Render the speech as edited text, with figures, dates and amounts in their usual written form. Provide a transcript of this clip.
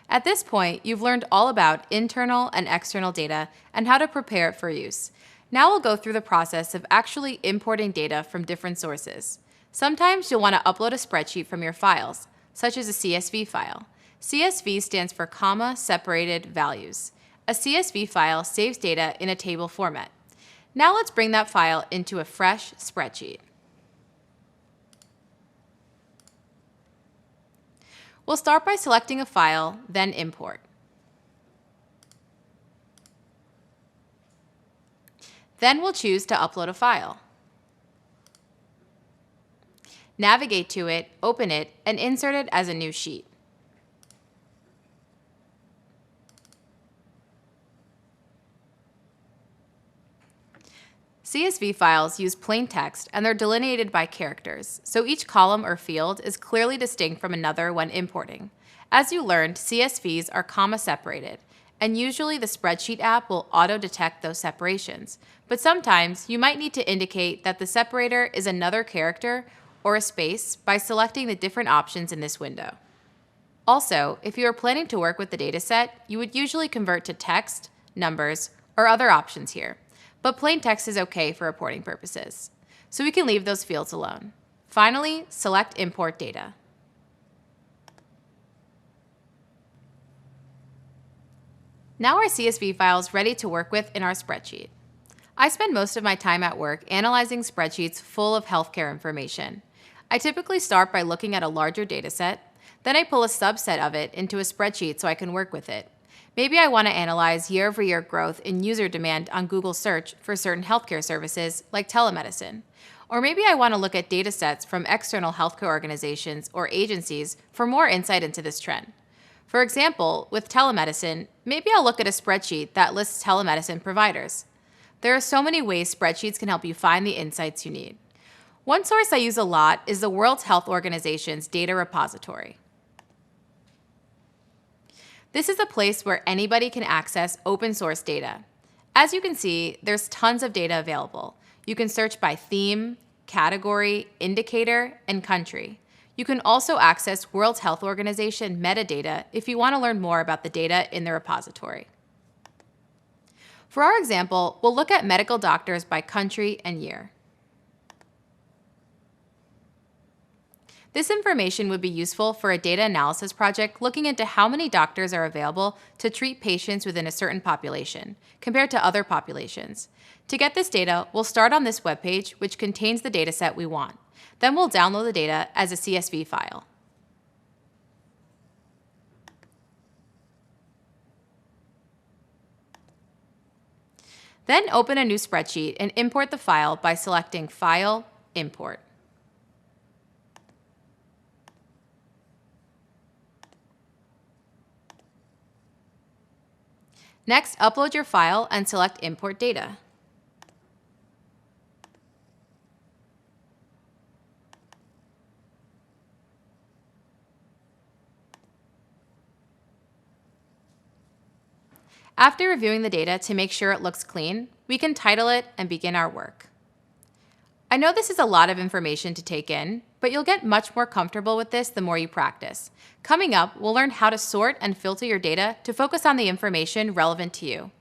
At this point, you've learned all about internal and external data and how to prepare it for use. Now we'll go through the process of actually importing data from different sources. Sometimes you'll want to upload a spreadsheet from your files, such as a CSV file. CSV stands for comma separated values. A CSV file saves data in a table format. Now let's bring that file into a fresh spreadsheet. We'll start by selecting a file, then import. Then we'll choose to upload a file. Navigate to it, open it, and insert it as a new sheet. CSV files use plain text and they're delineated by characters, so each column or field is clearly distinct from another when importing. As you learned, CSVs are comma separated, and usually the spreadsheet app will auto-detect those separations, but sometimes you might need to indicate that the separator is another character or a space by selecting the different options in this window. Also, if you are planning to work with the dataset, you would usually convert to text, numbers, or other options here. But plain text is okay for reporting purposes, so we can leave those fields alone. Finally, select Import Data. Now our CSV file is ready to work with in our spreadsheet. I spend most of my time at work analyzing spreadsheets full of healthcare information. I typically start by looking at a larger dataset, then I pull a subset of it into a spreadsheet so I can work with it. Maybe I want to analyze year-over-year growth in user demand on Google Search for certain healthcare services like telemedicine. Or maybe I want to look at data sets from external healthcare organizations or agencies for more insight into this trend. For example, with telemedicine, maybe I'll look at a spreadsheet that lists telemedicine providers. There are so many ways spreadsheets can help you find the insights you need. One source I use a lot is the World Health Organization's data repository. This is a place where anybody can access open source data. As you can see, there's tons of data available. You can search by theme, category, indicator, and country. You can also access World Health Organization metadata if you want to learn more about the data in the repository. For our example, we'll look at medical doctors by country and year. This information would be useful for a data analysis project looking into how many doctors are available to treat patients within a certain population, compared to other populations. To get this data, we'll start on this webpage, which contains the dataset we want. Then we'll download the data as a CSV file. Then open a new spreadsheet and import the file by selecting File, Import. Next, upload your file and select Import Data. After reviewing the data to make sure it looks clean, we can title it and begin our work. I know this is a lot of information to take in, but you'll get much more comfortable with this the more you practice. Coming up, we'll learn how to sort and filter your data to focus on the information relevant to you.